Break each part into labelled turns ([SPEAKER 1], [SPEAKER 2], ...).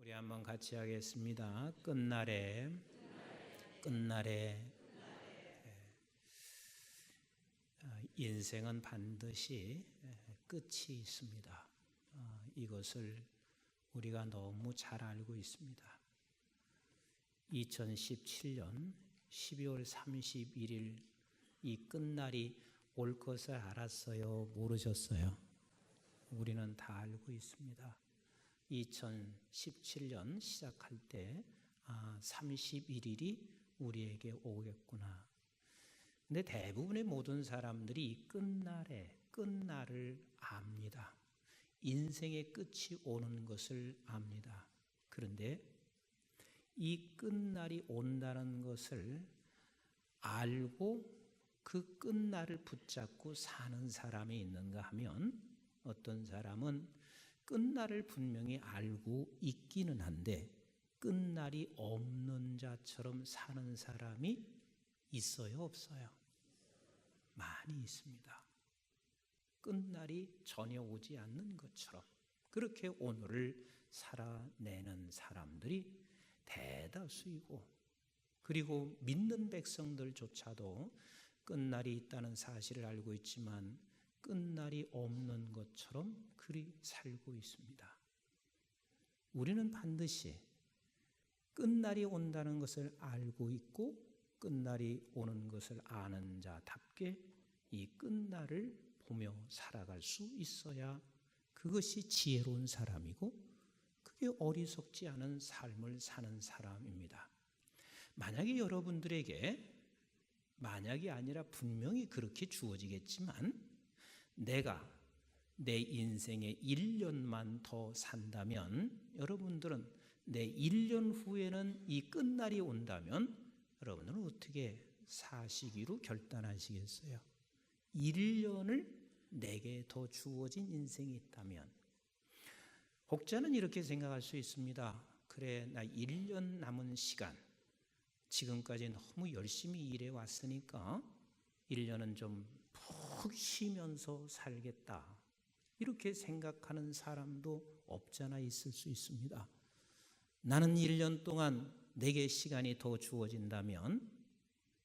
[SPEAKER 1] 우리 한번 같이 하겠습니다. 끝날에 인생은 반드시 끝이 있습니다. 이것을 우리가 너무 잘 알고 있습니다. 2017년 12월 31일 이 끝날이 올 것을 알았어요? 모르셨어요? 우리는 다 알고 있습니다. 2017년 시작할 때 31일이 우리에게 오겠구나. 근데 대부분의 모든 사람들이 이 끝날을 압니다. 인생의 끝이 오는 것을 압니다. 그런데 이 끝날이 온다는 것을 알고 그 끝날을 붙잡고 사는 사람이 있는가 하면, 어떤 사람은 끝날을 분명히 알고 있기는 한데 끝날이 없는 자처럼 사는 사람이 있어요, 없어요? 많이 있습니다. 끝날이 전혀 오지 않는 것처럼 그렇게 오늘을 살아내는 사람들이 대다수이고, 그리고 믿는 백성들조차도 끝날이 있다는 사실을 알고 있지만 끝날이 없는 것처럼 그리 살고 있습니다. 우리는 반드시 끝날이 온다는 것을 알고 있고 끝날이 오는 것을 아는 자답게 이 끝날을 보며 살아갈 수 있어야 그것이 지혜로운 사람이고 그게 어리석지 않은 삶을 사는 사람입니다. 만약에 여러분들에게, 만약이 아니라 분명히 그렇게 주어지겠지만, 내가 내 인생에 1년만 더 산다면, 여러분들은 내 1년 후에는 이 끝날이 온다면 여러분들은 어떻게 사시기로 결단하시겠어요? 1년을 내게 더 주어진 인생이 있다면. 혹자는 이렇게 생각할 수 있습니다. 그래, 나 1년 남은 시간, 지금까지 너무 열심히 일해 왔으니까 1년은 좀 푹 쉬면서 살겠다, 이렇게 생각하는 사람도 없잖아 있을 수 있습니다. 나는 1년 동안 내게 시간이 더 주어진다면,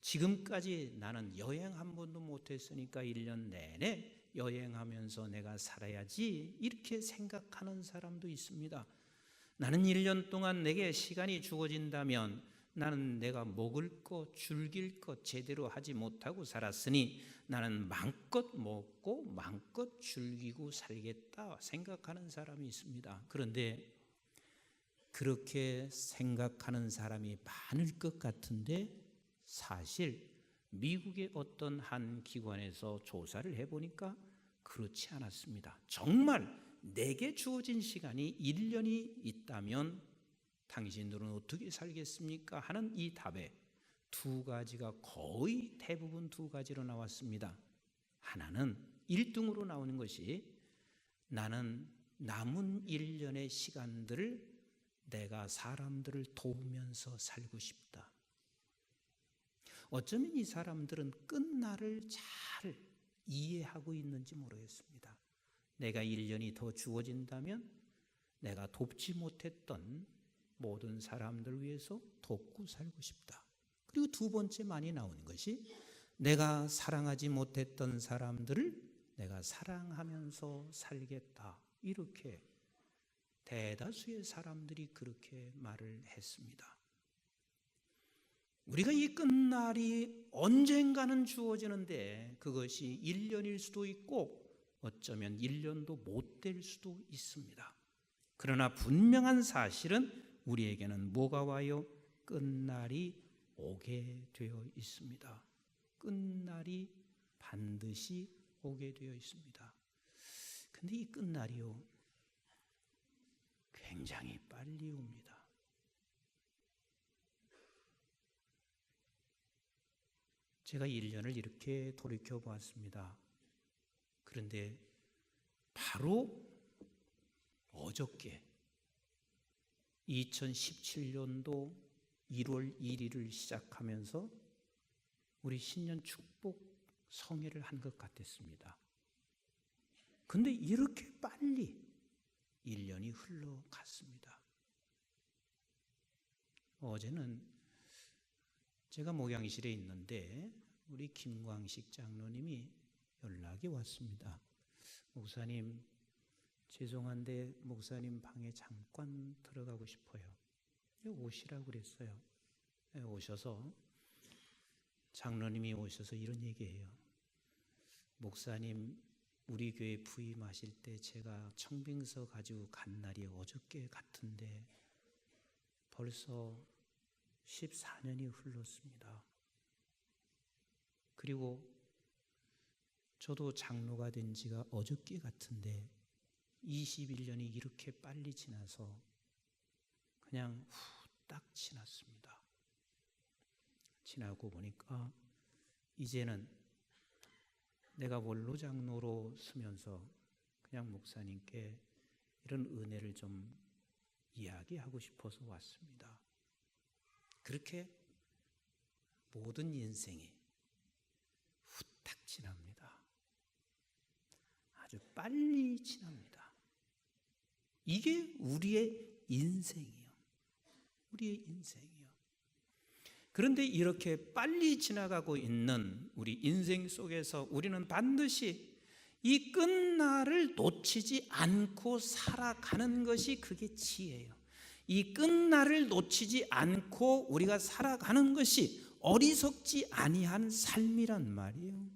[SPEAKER 1] 지금까지 나는 여행 한 번도 못했으니까 1년 내내 여행하면서 내가 살아야지, 이렇게 생각하는 사람도 있습니다. 나는 1년 동안 내게 시간이 주어진다면 나는 내가 먹을 것, 즐길 것 제대로 하지 못하고 살았으니 나는 마음껏 먹고 마음껏 즐기고 살겠다 생각하는 사람이 있습니다. 그런데 그렇게 생각하는 사람이 많을 것 같은데, 사실 미국의 어떤 한 기관에서 조사를 해보니까 그렇지 않았습니다. 정말 내게 주어진 시간이 1년이 있다면 당신들은 어떻게 살겠습니까? 하는 이 답에 두 가지가, 거의 대부분 두 가지로 나왔습니다. 하나는 1등으로 나오는 것이, 나는 남은 1년의 시간들을 내가 사람들을 도우면서 살고 싶다. 어쩌면 이 사람들은 끝날을 잘 이해하고 있는지 모르겠습니다. 내가 1년이 더 주어진다면 내가 돕지 못했던 모든 사람들 위해서 돕고 살고 싶다. 그리고 두 번째 많이 나오는 것이, 내가 사랑하지 못했던 사람들을 내가 사랑하면서 살겠다. 이렇게 대다수의 사람들이 그렇게 말을 했습니다. 우리가 이 끝날이 언젠가는 주어지는데 그것이 1년일 수도 있고 어쩌면 1년도 못 될 수도 있습니다. 그러나 분명한 사실은 우리에게는 뭐가 와요? 끝날이 오게 되어 있습니다. 끝날이 반드시 오게 되어 있습니다. 근데 이 끝날이요, 굉장히 빨리 옵니다. 제가 1년을 이렇게 돌이켜 보았습니다. 그런데 바로 어저께 2017년도 1월 1일을 시작하면서 우리 신년 축복 성회를 한 것 같았습니다. 근데 이렇게 빨리 1년이 흘러갔습니다. 어제는 제가 목양실에 있는데 우리 김광식 장로님이 연락이 왔습니다. 목사님, 죄송한데 목사님 방에 잠깐 들어가고 싶어요. 오시라고 그랬어요. 오셔서 장로님이 오셔서 이런 얘기해요. 목사님, 우리 교회 부임하실 때 제가 청빙서 가지고 간 날이 어저께 같은데 벌써 14년이 흘렀습니다. 그리고 저도 장로가 된 지가 어저께 같은데 21년이 이렇게 빨리 지나서 그냥 후딱 지났습니다. 지나고 보니까 이제는 내가 원로 장로로 서면서 그냥 목사님께 이런 은혜를 좀 이야기하고 싶어서 왔습니다. 그렇게 모든 인생이 후딱 지납니다. 아주 빨리 지납니다. 이게 우리의 인생이요. 우리의 인생이요. 그런데 이렇게 빨리 지나가고 있는 우리 인생 속에서 우리는 반드시 이 끝날을 놓치지 않고 살아가는 것이 그게 지혜예요. 이 끝날을 놓치지 않고 우리가 살아가는 것이 어리석지 아니한 삶이란 말이에요.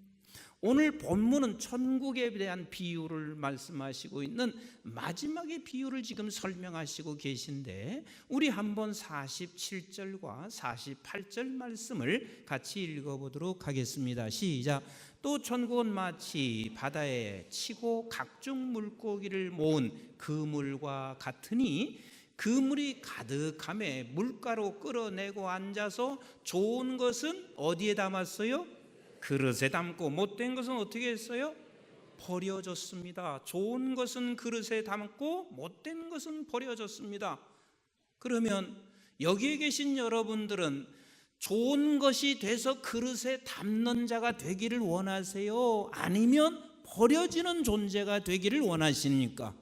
[SPEAKER 1] 오늘 본문은 천국에 대한 비유를 말씀하시고 있는 마지막의 비유를 지금 설명하시고 계신데 우리 한번 47절과 48절 말씀을 같이 읽어보도록 하겠습니다. 시작. 또 천국은 마치 바다에 치고 각종 물고기를 모은 그물과 같으니 그물이 가득함에 물가로 끌어내고 앉아서 좋은 것은 어디에 담았어요? 그릇에 담고 못된 것은 어떻게 했어요? 버려졌습니다. 좋은 것은 그릇에 담고 못된 것은 버려졌습니다. 그러면 여기에 계신 여러분들은 좋은 것이 돼서 그릇에 담는 자가 되기를 원하세요? 아니면 버려지는 존재가 되기를 원하십니까?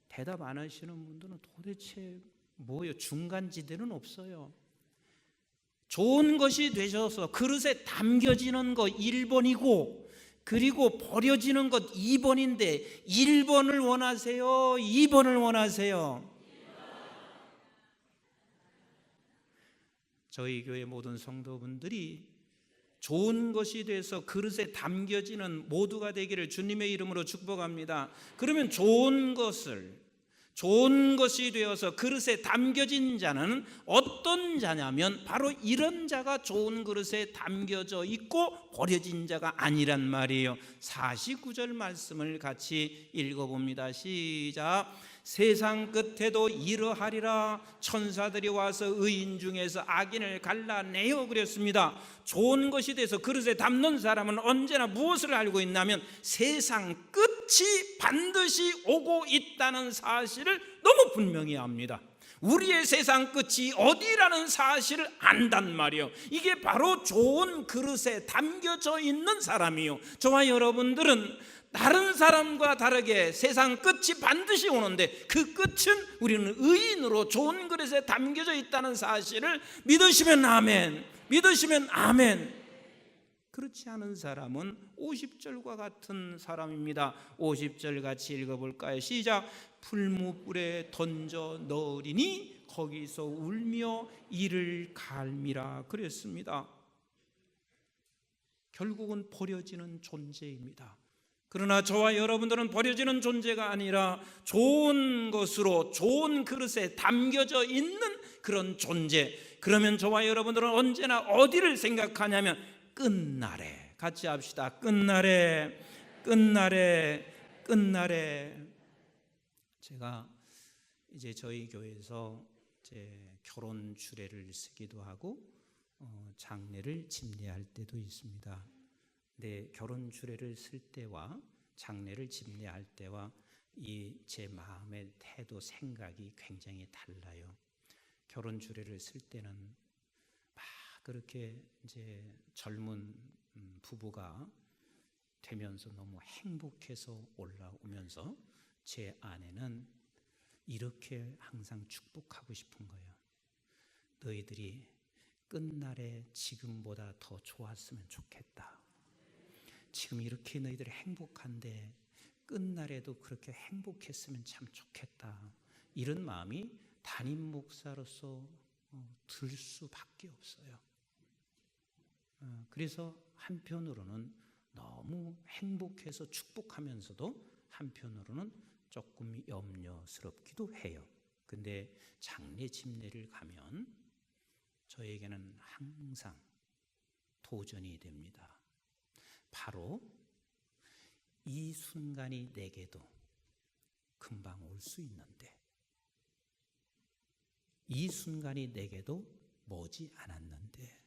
[SPEAKER 1] 대답 안 하시는 분들은 도대체 뭐예요? 중간지대는 없어요. 좋은 것이 되셔서 그릇에 담겨지는 것 1번이고 그리고 버려지는 것 2번인데 1번을 원하세요? 2번을 원하세요? 저희 교회 모든 성도분들이 좋은 것이 돼서 그릇에 담겨지는 모두가 되기를 주님의 이름으로 축복합니다. 그러면 좋은 것이 되어서 그릇에 담겨진 자는 어떤 자냐면 바로 이런 자가 좋은 그릇에 담겨져 있고 버려진 자가 아니란 말이에요. 49절 말씀을 같이 읽어봅니다. 시작. 세상 끝에도 이러하리라. 천사들이 와서 의인 중에서 악인을 갈라내어 그랬습니다. 좋은 것이 돼서 그릇에 담는 사람은 언제나 무엇을 알고 있냐면 세상 끝이 반드시 오고 있다는 사실을 너무 분명히 압니다. 우리의 세상 끝이 어디라는 사실을 안단 말이에요. 이게 바로 좋은 그릇에 담겨져 있는 사람이요. 저와 여러분들은 다른 사람과 다르게 세상 끝이 반드시 오는데 그 끝은 우리는 의인으로 좋은 그릇에 담겨져 있다는 사실을 믿으시면 아멘, 믿으시면 아멘. 그렇지 않은 사람은 50절과 같은 사람입니다. 50절 같이 읽어볼까요? 시작. 풀무불에 던져 넣으리니 거기서 울며 이를 갈미라 그랬습니다. 결국은 버려지는 존재입니다. 그러나 저와 여러분들은 버려지는 존재가 아니라 좋은 것으로 좋은 그릇에 담겨져 있는 그런 존재. 그러면 저와 여러분들은 언제나 어디를 생각하냐면 끝날에, 같이 합시다. 끝날에, 끝날에, 끝날에. 제가 이제 저희 교회에서 제 결혼 주례를 쓰기도 하고 장례를 집례할 때도 있습니다. 네, 결혼 주례를 쓸 때와 장례를 집례할 때와 이 제 마음의 태도, 생각이 굉장히 달라요. 결혼 주례를 쓸 때는 막 그렇게 이제 젊은 부부가 되면서 너무 행복해서 올라오면서 제 아내는 이렇게 항상 축복하고 싶은 거예요. 너희들이 끝날에 지금보다 더 좋았으면 좋겠다. 지금 이렇게 너희들이 행복한데 끝날에도 그렇게 행복했으면 참 좋겠다. 이런 마음이 담임 목사로서 들 수밖에 없어요. 그래서 한편으로는 너무 행복해서 축복하면서도 한편으로는 조금 염려스럽기도 해요. 근데 장례 집례를 가면 저에게는 항상 도전이 됩니다. 바로 이 순간이 내게도 금방 올 수 있는데, 이 순간이 내게도 머지 않았는데,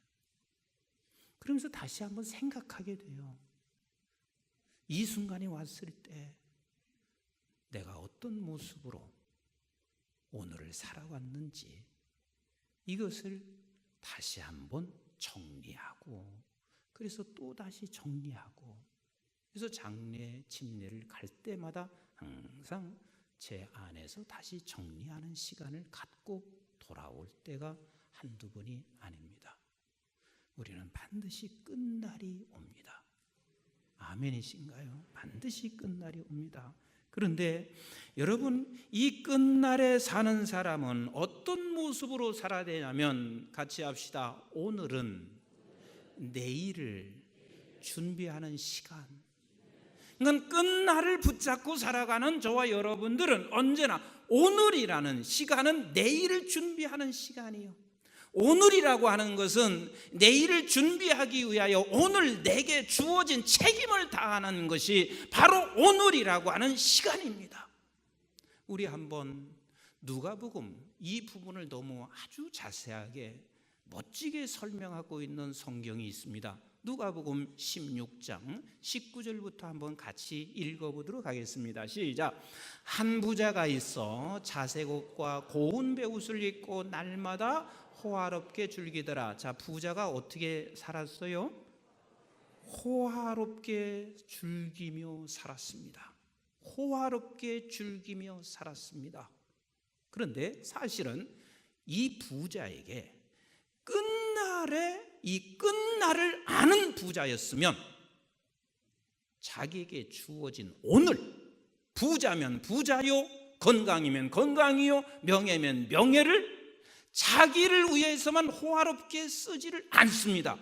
[SPEAKER 1] 그러면서 다시 한번 생각하게 돼요. 이 순간이 왔을 때 내가 어떤 모습으로 오늘을 살아왔는지 이것을 다시 한번 정리하고, 그래서 또 다시 정리하고, 그래서 장례 집례를 갈 때마다 항상 제 안에서 다시 정리하는 시간을 갖고 돌아올 때가 한두 번이 아닙니다. 우리는 반드시 끝날이 옵니다. 아멘이신가요? 반드시 끝날이 옵니다. 그런데 여러분, 이 끝날에 사는 사람은 어떤 모습으로 살아야 되냐면, 같이 합시다. 오늘은 내일을 준비하는 시간. 그러니까 끝날을 붙잡고 살아가는 저와 여러분들은 언제나 오늘이라는 시간은 내일을 준비하는 시간이에요. 오늘이라고 하는 것은 내일을 준비하기 위하여 오늘 내게 주어진 책임을 다하는 것이 바로 오늘이라고 하는 시간입니다. 우리 한번 누가복음 이 부분을 너무 아주 자세하게 멋지게 설명하고 있는 성경이 있습니다. 누가복음 16장 19절부터 한번 같이 읽어보도록 하겠습니다. 시작. 한 부자가 있어 자색 옷과 고운 베옷을 입고 날마다 호화롭게 즐기더라. 자, 부자가 어떻게 살았어요? 호화롭게 즐기며 살았습니다. 호화롭게 즐기며 살았습니다. 그런데 사실은 이 부자에게 이 끝날을 아는 부자였으면 자기에게 주어진 오늘, 부자면 부자요, 건강이면 건강이요, 명예면 명예를 자기를 위해서만 호화롭게 쓰지를 않습니다.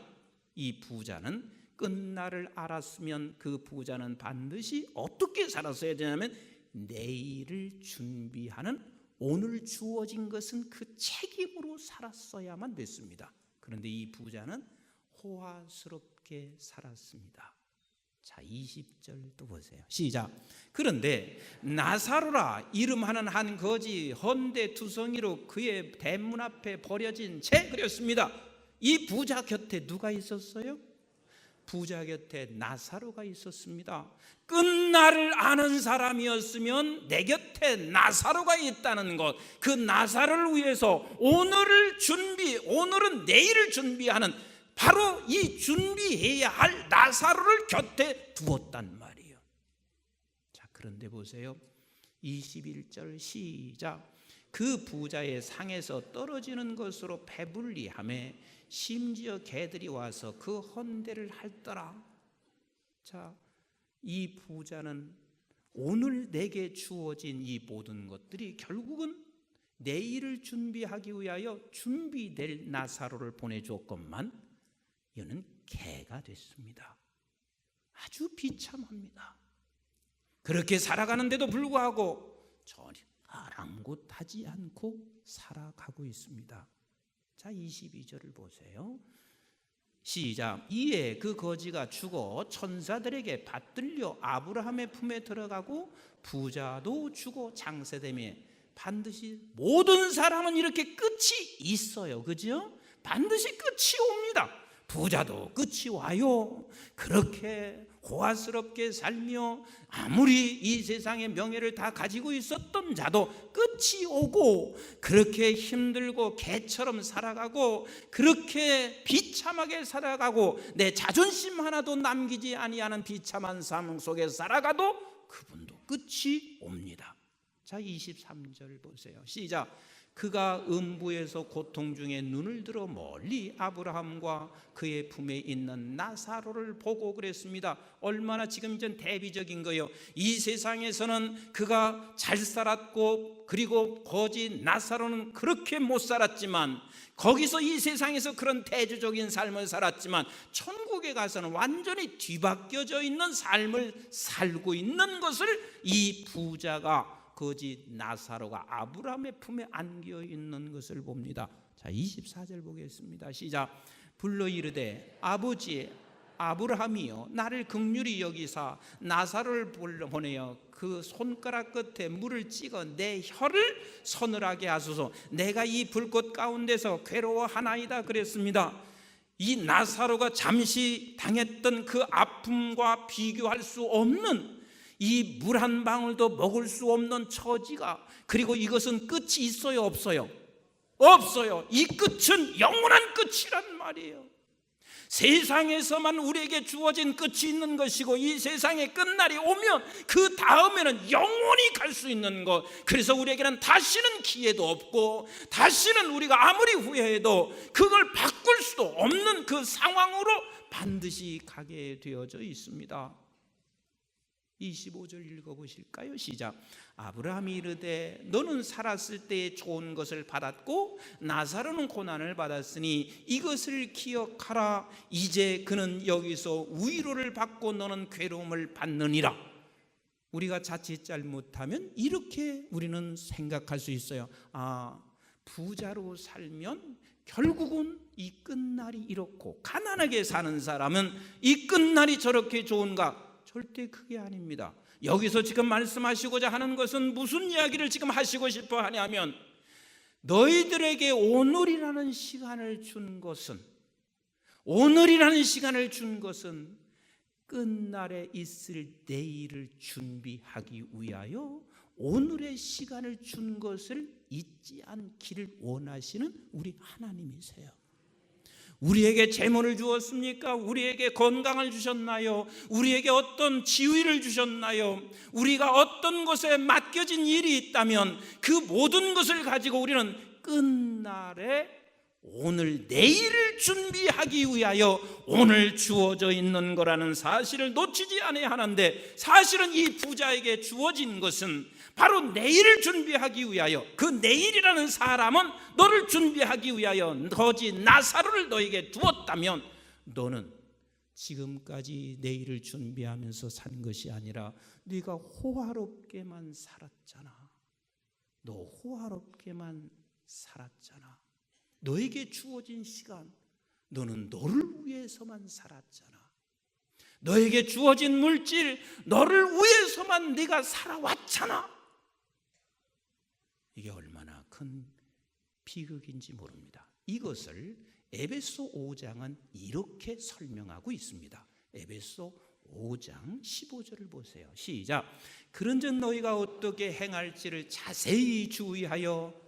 [SPEAKER 1] 이 부자는 끝날을 알았으면 그 부자는 반드시 어떻게 살았어야 되냐면 내일을 준비하는, 오늘 주어진 것은 그 책임으로 살았어야만 됐습니다. 그런데 이 부자는 호화스럽게 살았습니다. 자, 20절 또 보세요. 시작. 그런데 나사로라 이름하는 한 거지 헌데 투성이로 그의 대문 앞에 버려진 채 그렸습니다. 이 부자 곁에 누가 있었어요? 부자 곁에 나사로가 있었습니다. 끝날을 아는 사람이었으면 내 곁에 나사로가 있다는 것, 그 나사로를 위해서 오늘은 내일을 준비하는, 바로 이 준비해야 할 나사로를 곁에 두었단 말이에요. 자, 그런데 보세요. 21절 시작. 그 부자의 상에서 떨어지는 것으로 배불리하며 심지어 개들이 와서 그 헌대를 핥더라. 자, 이 부자는 오늘 내게 주어진 이 모든 것들이 결국은 내일을 준비하기 위하여 준비될 나사로를 보내주었건만 이는 개가 됐습니다. 아주 비참합니다. 그렇게 살아가는데도 불구하고 전혀 아랑곳하지 않고 살아가고 있습니다. 자, 22절을 보세요. 시작. 이에 그 거지가 죽어 천사들에게 받들려 아브라함의 품에 들어가고 부자도 죽어 장세되며, 반드시 모든 사람은 이렇게 끝이 있어요. 그죠? 반드시 끝이 옵니다. 부자도 끝이 와요. 그렇게 호화스럽게 살며 아무리 이 세상의 명예를 다 가지고 있었던 자도 끝이 오고, 그렇게 힘들고 개처럼 살아가고 그렇게 비참하게 살아가고 내 자존심 하나도 남기지 아니하는 비참한 삶 속에 살아가도 그분도 끝이 옵니다. 자, 23절 보세요. 시작. 그가 음부에서 고통 중에 눈을 들어 멀리 아브라함과 그의 품에 있는 나사로를 보고 그랬습니다. 얼마나 지금 전 대비적인 거예요. 이 세상에서는 그가 잘 살았고, 그리고 거지 나사로는 그렇게 못 살았지만, 거기서 이 세상에서 그런 대조적인 삶을 살았지만, 천국에 가서는 완전히 뒤바뀌어져 있는 삶을 살고 있는 것을 이 부자가, 거지 나사로가 아브라함의 품에 안겨 있는 것을 봅니다. 자, 24절 보겠습니다. 시작. 불러 이르되 아버지 아브라함이여, 나를 긍휼히 여기사 나사로를 보내어 그 손가락 끝에 물을 찍어 내 혀를 서늘하게 하소서. 내가 이 불꽃 가운데서 괴로워하나이다 그랬습니다. 이 나사로가 잠시 당했던 그 아픔과 비교할 수 없는, 이 물 한 방울도 먹을 수 없는 처지가, 그리고 이것은 끝이 있어요 없어요? 없어요. 이 끝은 영원한 끝이란 말이에요. 세상에서만 우리에게 주어진 끝이 있는 것이고, 이 세상의 끝날이 오면 그 다음에는 영원히 갈 수 있는 것. 그래서 우리에게는 다시는 기회도 없고, 다시는 우리가 아무리 후회해도 그걸 바꿀 수도 없는 그 상황으로 반드시 가게 되어져 있습니다. 25절 읽어보실까요? 시작. 아브라함이 이르되 너는 살았을 때에 좋은 것을 받았고 나사로는 고난을 받았으니 이것을 기억하라. 이제 그는 여기서 위로를 받고 너는 괴로움을 받느니라. 우리가 자칫 잘못하면 이렇게 우리는 생각할 수 있어요. 아, 부자로 살면 결국은 이 끝날이 이렇고, 가난하게 사는 사람은 이 끝날이 저렇게 좋은가? 절대 그게 아닙니다. 여기서 지금 말씀하시고자 하는 것은 무슨 이야기를 지금 하시고 싶어 하냐면, 너희들에게 오늘이라는 시간을 준 것은, 오늘이라는 시간을 준 것은 끝날에 있을 내일을 준비하기 위하여 오늘의 시간을 준 것을 잊지 않기를 원하시는 우리 하나님이세요. 우리에게 재물을 주었습니까? 우리에게 건강을 주셨나요? 우리에게 어떤 지위를 주셨나요? 우리가 어떤 것에 맡겨진 일이 있다면 그 모든 것을 가지고 우리는 끝날에 오늘 내일을 준비하기 위하여 오늘 주어져 있는 거라는 사실을 놓치지 않아야 하는데, 사실은 이 부자에게 주어진 것은 바로 내일을 준비하기 위하여, 그 내일이라는 사람은 너를 준비하기 위하여 거지 나사로를 너에게 두었다면, 너는 지금까지 내일을 준비하면서 산 것이 아니라 네가 호화롭게만 살았잖아. 너 호화롭게만 살았잖아. 너에게 주어진 시간, 너는 너를 위해서만 살았잖아. 너에게 주어진 물질, 너를 위해서만 네가 살아왔잖아. 이게 얼마나 큰 비극인지 모릅니다. 이것을 에베소 5장은 이렇게 설명하고 있습니다. 에베소 5장 15절을 보세요. 시작. 그런즉 너희가 어떻게 행할지를 자세히 주의하여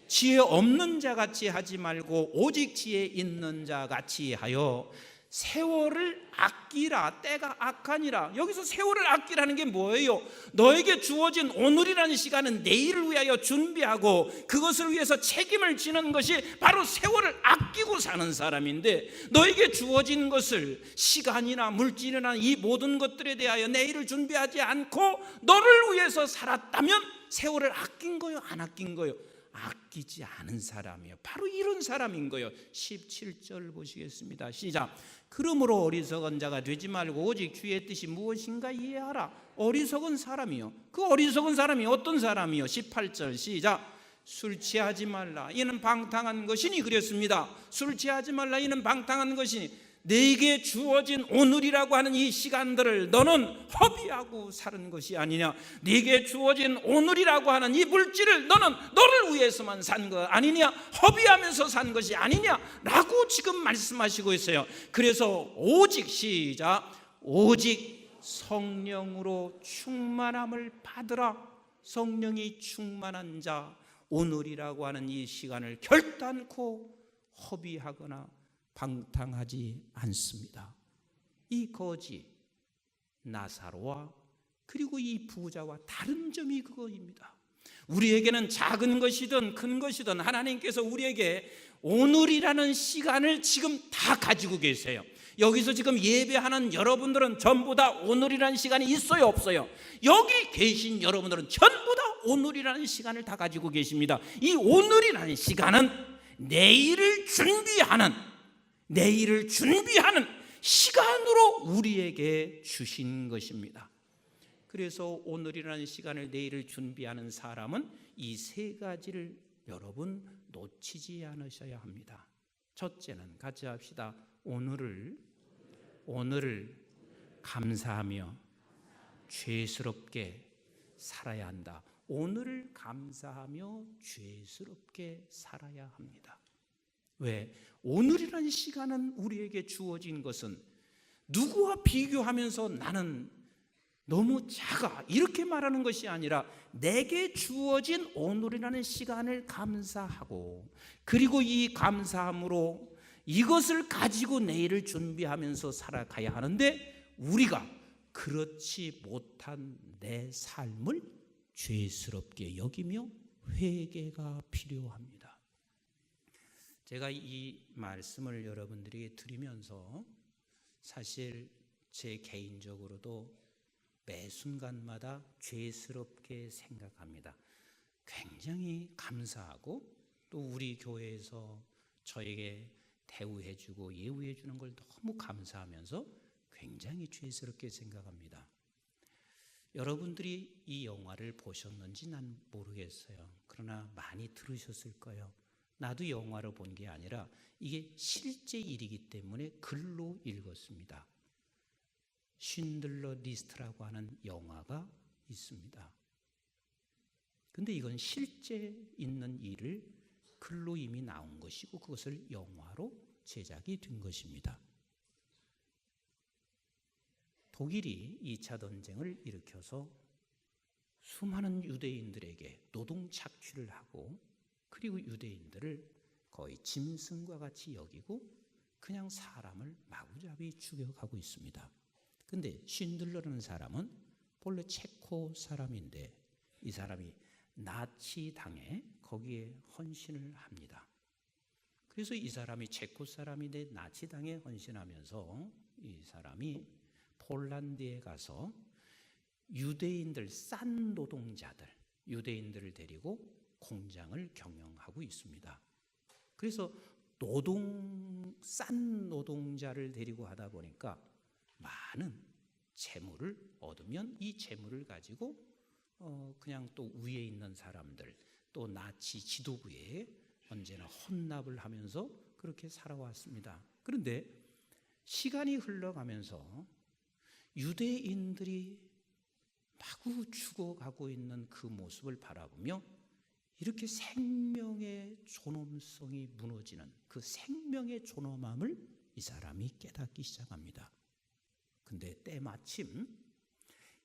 [SPEAKER 1] 지혜 없는 자 같이 하지 말고 오직 지혜 있는 자 같이 하여 세월을 아끼라. 때가 악하니라. 여기서 세월을 아끼라는 게 뭐예요? 너에게 주어진 오늘이라는 시간은 내일을 위하여 준비하고 그것을 위해서 책임을 지는 것이 바로 세월을 아끼고 사는 사람인데, 너에게 주어진 것을, 시간이나 물질이나 이 모든 것들에 대하여 내일을 준비하지 않고 너를 위해서 살았다면 세월을 아낀 거요, 안 아낀 거요? 아끼지 않은 사람이에요. 바로 이런 사람인 거예요. 17절 보시겠습니다. 시작. 그러므로 어리석은 자가 되지 말고 오직 주의 뜻이 무엇인가 이해하라. 어리석은 사람이요. 그 어리석은 사람이 어떤 사람이요? 18절 시작. 술 취하지 말라. 이는 방탕한 것이니 그랬습니다. 술 취하지 말라. 이는 방탕한 것이니, 네게 주어진 오늘이라고 하는 이 시간들을 너는 허비하고 사는 것이 아니냐. 네게 주어진 오늘이라고 하는 이 물질을 너는 너를 위해서만 산 거 아니냐, 허비하면서 산 것이 아니냐라고 지금 말씀하시고 있어요. 그래서 오직, 시작, 오직 성령으로 충만함을 받으라. 성령이 충만한 자, 오늘이라고 하는 이 시간을 결단코 허비하거나 방탕하지 않습니다. 이 거지 나사로와 그리고 이 부자와 다른 점이 그거입니다. 우리에게는 작은 것이든 큰 것이든 하나님께서 우리에게 오늘이라는 시간을 지금 다 가지고 계세요. 여기서 지금 예배하는 여러분들은 전부 다 오늘이라는 시간이 있어요, 없어요? 여기 계신 여러분들은 전부 다 오늘이라는 시간을 다 가지고 계십니다. 이 오늘이라는 시간은 내일을 준비하는 시간으로 우리에게 주신 것입니다. 그래서 오늘이라는 시간을 내일을 준비하는 사람은 이 세 가지를 여러분 놓치지 않으셔야 합니다. 첫째는 같이 합시다. 오늘을 감사하며 죄스럽게 살아야 한다. 오늘을 감사하며 죄스럽게 살아야 합니다. 왜? 오늘이라는 시간은 우리에게 주어진 것은 누구와 비교하면서 나는 너무 작아 이렇게 말하는 것이 아니라 내게 주어진 오늘이라는 시간을 감사하고, 그리고 이 감사함으로 이것을 가지고 내일을 준비하면서 살아가야 하는데, 우리가 그렇지 못한 내 삶을 죄스럽게 여기며 회개가 필요합니다. 제가 이 말씀을 여러분들에게 드리면서 사실 제 개인적으로도 매 순간마다 죄스럽게 생각합니다. 굉장히 감사하고 또 우리 교회에서 저에게 대우해주고 예우해주는 걸 너무 감사하면서 굉장히 죄스럽게 생각합니다. 여러분들이 이 영화를 보셨는지 난 모르겠어요. 그러나 많이 들으셨을 거예요. 나도 영화로 본 게 아니라 이게 실제 일이기 때문에 글로 읽었습니다. 쉰들러 리스트라고 하는 영화가 있습니다. 근데 이건 실제 있는 일을 글로 이미 나온 것이고 그것을 영화로 제작이 된 것입니다. 독일이 2차 전쟁을 일으켜서 수많은 유대인들에게 노동 착취를 하고, 그리고 유대인들을 거의 짐승과 같이 여기고 그냥 사람을 마구잡이 죽여가고 있습니다. 근데 쉰들러라는 사람은 본래 체코 사람인데 이 사람이 나치 당에 거기에 헌신을 합니다. 그래서 이 사람이 체코 사람인데 나치 당에 헌신하면서 이 사람이 폴란드에 가서 유대인들, 싼 노동자들, 유대인들을 데리고 공장을 경영하고 있습니다. 그래서 싼 노동자를 데리고 하다 보니까 많은 재물을 얻으면 이 재물을 가지고 그냥 또 위에 있는 사람들, 또 나치 지도부에 언제나 헌납을 하면서 그렇게 살아왔습니다. 그런데 시간이 흘러가면서 유대인들이 마구 죽어가고 있는 그 모습을 바라보며 이렇게 생명의 존엄성이 무너지는 그 생명의 존엄함을 이 사람이 깨닫기 시작합니다. 근데 때마침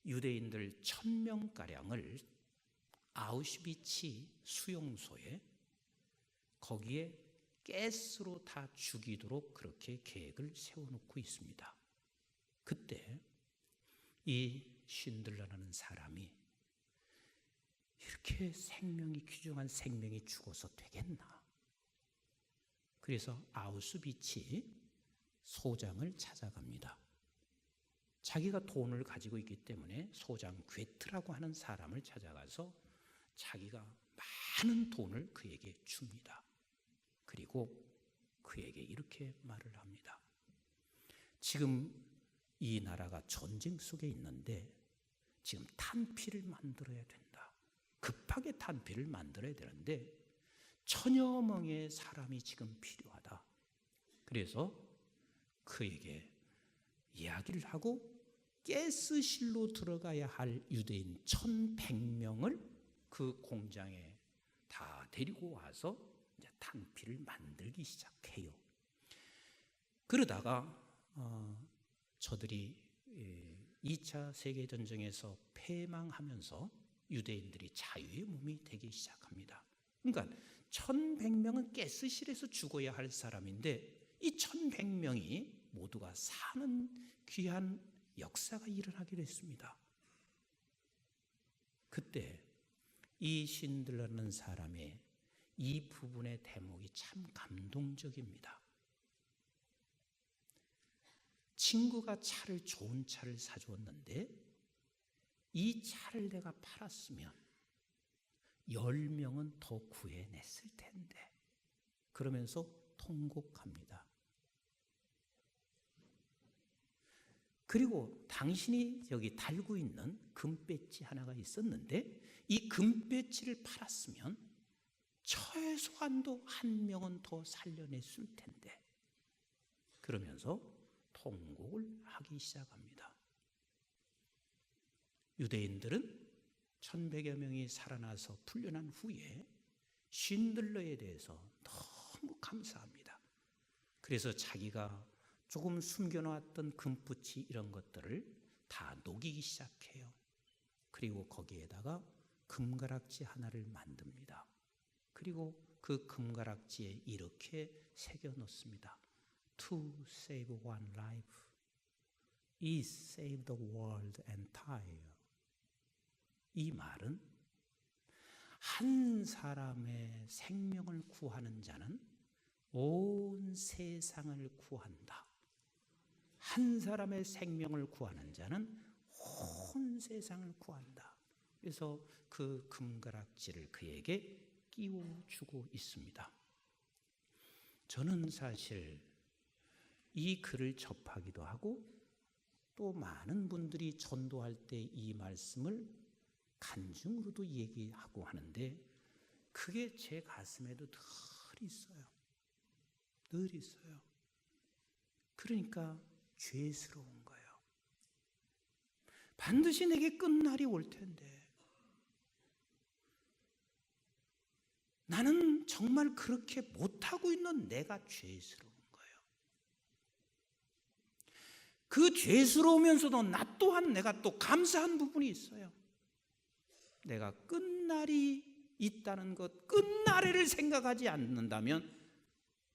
[SPEAKER 1] 유대인들 1000명가량을 아우슈비츠 수용소에 거기에 가스로 다 죽이도록 그렇게 계획을 세워놓고 있습니다. 그때 이 쉰들러라는 사람이 이렇게 생명이 귀중한 생명이 죽어서 되겠나? 그래서 아우슈비츠 소장을 찾아갑니다. 자기가 돈을 가지고 있기 때문에 소장 괴트라고 하는 사람을 찾아가서 자기가 많은 돈을 그에게 줍니다. 그리고 그에게 이렇게 말을 합니다. 지금 이 나라가 전쟁 속에 있는데 지금 탄피를 만들어야 된다. 급하게 탄피를 만들어야 되는데 1000여 명의 사람이 지금 필요하다. 그래서 그에게 이야기를 하고 가스실로 들어가야 할 유대인 1100명을 그 공장에 다 데리고 와서 이제 탄피를 만들기 시작해요. 그러다가 저들이 2차 세계전쟁에서 패망하면서 유대인들이 자유의 몸이 되기 시작합니다. 그러니까 1100명은 가스실에서 죽어야 할 사람인데 이 1100명이 모두가 사는 귀한 역사가 일어나기로 했습니다. 그때 이 쉰들러라는 사람의 이 부분의 대목이 참 감동적입니다. 친구가 좋은 차를 사주었는데 이 차를 내가 팔았으면 10명은 더 구해냈을 텐데, 그러면서 통곡합니다. 그리고 당신이 여기 달고 있는 금배지 하나가 있었는데 이 금배지를 팔았으면 최소한도 1명은 더 살려냈을 텐데, 그러면서 통곡을 하기 시작합니다. 유대인들은 1100여 명이 살아나서 풀려난 후에 쉰들러에 대해서 너무 감사합니다. 그래서 자기가 조금 숨겨놓았던 금붙이 이런 것들을 다 녹이기 시작해요. 그리고 거기에다가 금가락지 하나를 만듭니다. 그리고 그 금가락지에 이렇게 새겨 놓습니다. To save one life is save the world entire. 이 말은 한 사람의 생명을 구하는 자는 온 세상을 구한다. 한 사람의 생명을 구하는 자는 온 세상을 구한다. 그래서 그 금가락지를 그에게 끼워주고 있습니다. 저는 사실 이 글을 접하기도 하고 또 많은 분들이 전도할 때 이 말씀을 간증으로도 얘기하고 하는데 그게 제 가슴에도 늘 있어요. 늘 있어요. 그러니까 죄스러운 거예요. 반드시 내게 끝날이 올 텐데 나는 정말 그렇게 못하고 있는 내가 죄스러운 거예요. 그 죄스러우면서도 나 또한 내가 또 감사한 부분이 있어요. 내가 끝날이 있다는 것, 끝날을 생각하지 않는다면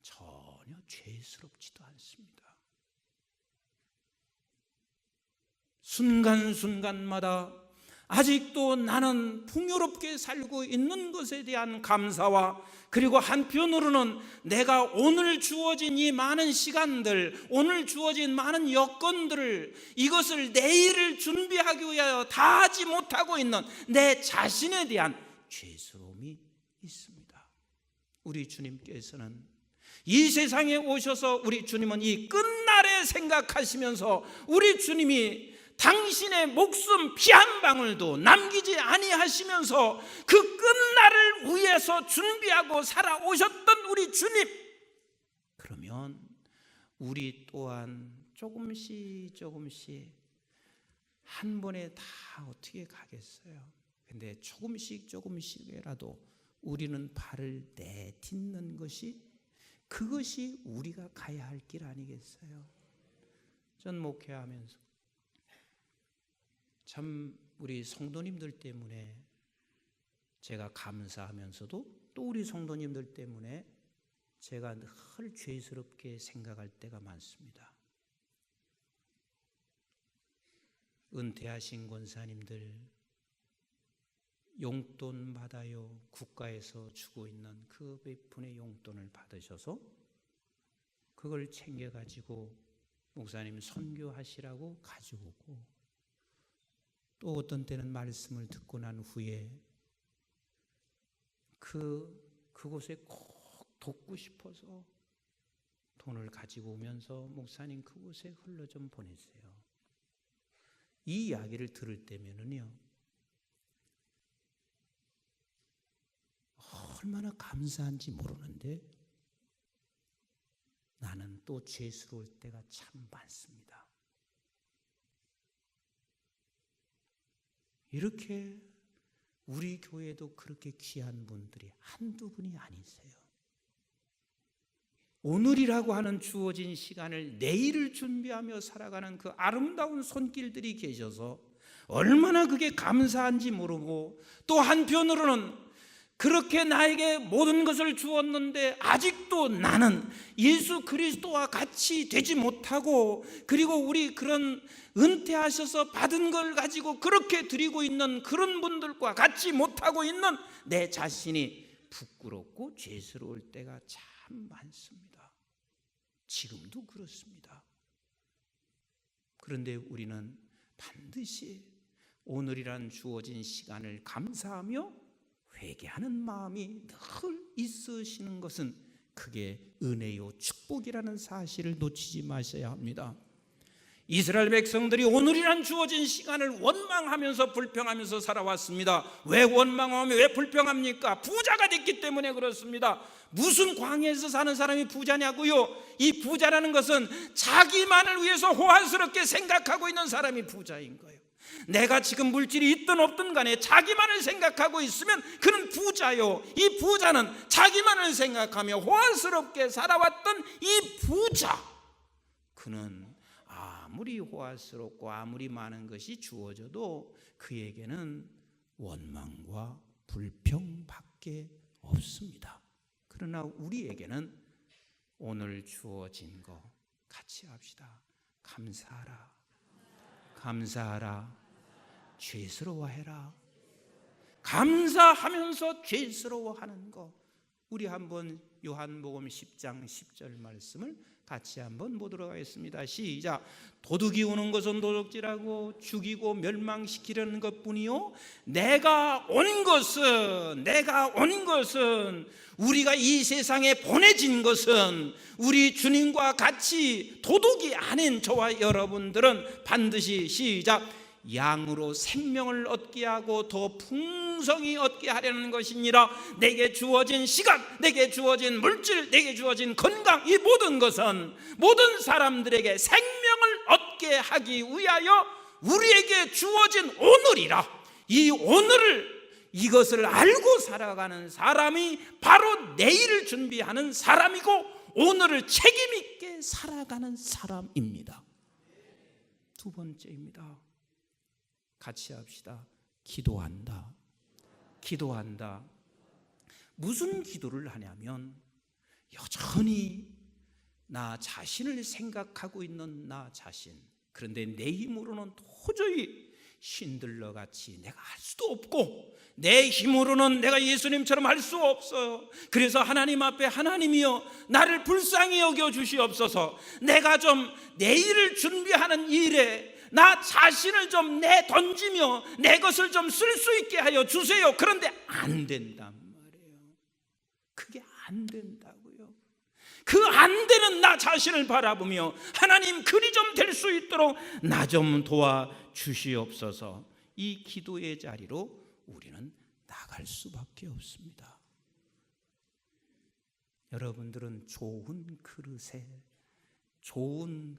[SPEAKER 1] 전혀 죄스럽지도 않습니다. 순간순간마다 아직도 나는 풍요롭게 살고 있는 것에 대한 감사와, 그리고 한편으로는 내가 오늘 주어진 이 많은 시간들, 오늘 주어진 많은 여건들을, 이것을 내일을 준비하기 위하여 다 하지 못하고 있는 내 자신에 대한 죄스러움이 있습니다. 우리 주님께서는 이 세상에 오셔서 우리 주님은 이 끝날에 생각하시면서 우리 주님이 당신의 목숨 피 한 방울도 남기지 아니하시면서 그 끝날을 위해서 준비하고 살아오셨던 우리 주님, 그러면 우리 또한 조금씩 한 번에 다 어떻게 가겠어요? 근데 조금씩이라도 우리는 발을 내딛는 것이, 그것이 우리가 가야 할 길 아니겠어요? 전 목회하면서 참 우리 성도님들 때문에 제가 감사하면서도 또 우리 성도님들 때문에 제가 늘 죄스럽게 생각할 때가 많습니다. 은퇴하신 권사님들 용돈 받아요. 국가에서 주고 있는 그 몇 푼의 용돈을 받으셔서 그걸 챙겨가지고 목사님 선교하시라고 가지고 오고, 또 어떤 때는 말씀을 듣고 난 후에 그곳에 꼭 돕고 싶어서 돈을 가지고 오면서 목사님 그곳에 흘러 좀 보내세요. 이 이야기를 들을 때면은요, 얼마나 감사한지 모르는데 나는 또 죄스러울 때가 참 많습니다. 이렇게 우리 교회도 그렇게 귀한 분들이 한두 분이 아니세요. 오늘이라고 하는 주어진 시간을 내일을 준비하며 살아가는 그 아름다운 손길들이 계셔서 얼마나 그게 감사한지 모르고, 또 한편으로는 그렇게 나에게 모든 것을 주었는데 아직도 나는 예수 그리스도와 같이 되지 못하고, 그리고 우리 그런 은퇴하셔서 받은 걸 가지고 그렇게 드리고 있는 그런 분들과 같이 못하고 있는 내 자신이 부끄럽고 죄스러울 때가 참 많습니다. 지금도 그렇습니다. 그런데 우리는 반드시 오늘이란 주어진 시간을 감사하며 회개하는 마음이 늘 있으시는 것은 그게 은혜요 축복이라는 사실을 놓치지 마셔야 합니다. 이스라엘 백성들이 오늘이란 주어진 시간을 원망하면서 불평하면서 살아왔습니다. 왜 원망하며 왜 불평합니까? 부자가 됐기 때문에 그렇습니다. 무슨 광야에서 사는 사람이 부자냐고요? 이 부자라는 것은 자기만을 위해서 호환스럽게 생각하고 있는 사람이 부자인 거예요. 내가 지금 물질이 있든 없든 간에 자기만을 생각하고 있으면 그는 부자요. 이 부자는 자기만을 생각하며 호환스럽게 살아왔던 이 부자, 그는 아무리 호화스럽고 아무리 많은 것이 주어져도 그에게는 원망과 불평밖에 없습니다. 그러나 우리에게는 오늘 주어진 거 같이 합시다. 감사하라, 감사하라, 죄스러워해라. 감사하면서 죄스러워하는 거. 우리 한번 요한복음 10장 10절 말씀을 같이 한번 보도록 하겠습니다. 시작. 도둑이 오는 것은 도둑질하고 죽이고 멸망시키려는 것뿐이요, 내가 온 것은 우리가 이 세상에 보내진 것은 우리 주님과 같이 도둑이 아닌 저와 여러분들은 반드시 시작. 양으로 생명을 얻게 하고 더 풍성히 얻게 하려는 것이니라. 내게 주어진 시간, 내게 주어진 물질, 내게 주어진 건강, 이 모든 것은 모든 사람들에게 생명을 얻게 하기 위하여 우리에게 주어진 오늘이라. 이 오늘을, 이것을 알고 살아가는 사람이 바로 내일을 준비하는 사람이고 오늘을 책임 있게 살아가는 사람입니다. 두 번째입니다. 같이 합시다. 기도한다. 기도한다. 무슨 기도를 하냐면 여전히 나 자신을 생각하고 있는 나 자신, 그런데 내 힘으로는 도저히 신들러같이 내가 할 수도 없고 내 힘으로는 내가 예수님처럼 할 수 없어요. 그래서 하나님 앞에 하나님이여 나를 불쌍히 여겨 주시옵소서. 내가 좀 내일을 준비하는 일에 나 자신을 좀 내던지며 내 것을 좀 쓸 수 있게 하여 주세요. 그런데 안 된단 말이에요. 그게 안 된다고요. 그 안 되는 나 자신을 바라보며 하나님 그리 좀 될 수 있도록 나 좀 도와주시옵소서. 이 기도의 자리로 우리는 나갈 수밖에 없습니다. 여러분들은 좋은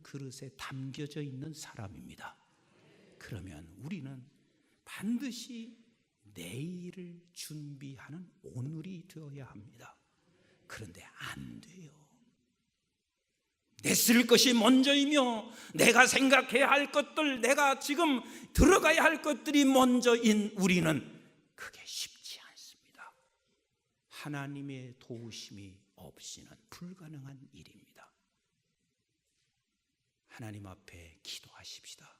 [SPEAKER 1] 그릇에 담겨져 있는 사람입니다. 그러면 우리는 반드시 내일을 준비하는 오늘이 되어야 합니다. 그런데 안 돼요. 내 쓸 것이 먼저이며 내가 생각해야 할 것들, 내가 지금 들어가야 할 것들이 먼저인 우리는 그게 쉽지 않습니다. 하나님의 도우심이 없이는 불가능한 일입니다. 하나님 앞에 기도하십시다.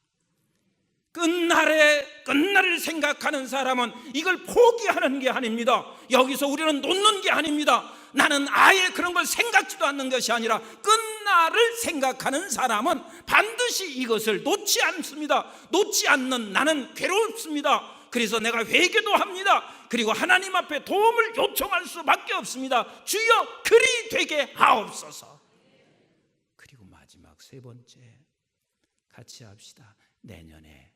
[SPEAKER 1] 끝날을 생각하는 사람은 이걸 포기하는 게 아닙니다. 여기서 우리는 놓는 게 아닙니다. 나는 아예 그런 걸 생각지도 않는 것이 아니라 끝날을 생각하는 사람은 반드시 이것을 놓지 않습니다. 놓지 않는 나는 괴롭습니다. 그래서 내가 회개도 합니다. 그리고 하나님 앞에 도움을 요청할 수밖에 없습니다. 주여 그리 되게 하옵소서. 그리고 마지막 세 번째, 같이 합시다. 내년에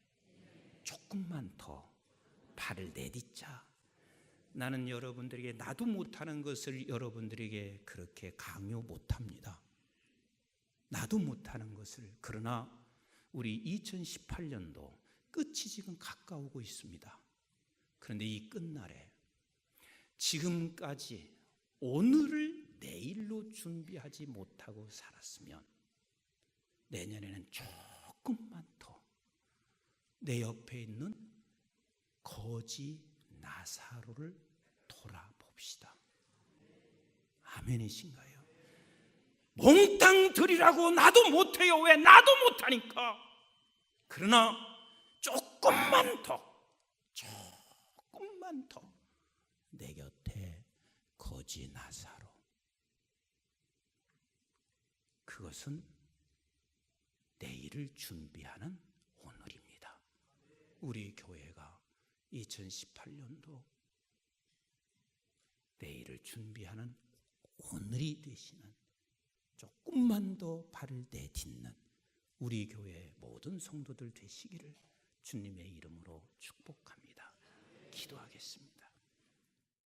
[SPEAKER 1] 조금만 더 발을 내딛자. 나는 여러분들에게 나도 못하는 것을 여러분들에게 그렇게 강요 못합니다. 나도 못하는 것을. 그러나 우리 2018년도 끝이 지금 가까우고 있습니다. 그런데 이 끝날에 지금까지 오늘을 내일로 준비하지 못하고 살았으면 내년에는 조금만 더 내 옆에 있는 거지 나사로를 돌아보자. 봅시다. 아멘이신가요? 몽땅 드리라고 나도 못해요. 왜? 나도 못하니까. 그러나 조금만 더 내 곁에 거지 나사로, 그것은 내일을 준비하는 오늘입니다. 우리 교회가 2018년도 내일을 준비하는 오늘이 되시는, 조금만 더 발을 내딛는 우리 교회의 모든 성도들 되시기를 주님의 이름으로 축복합니다. 기도하겠습니다.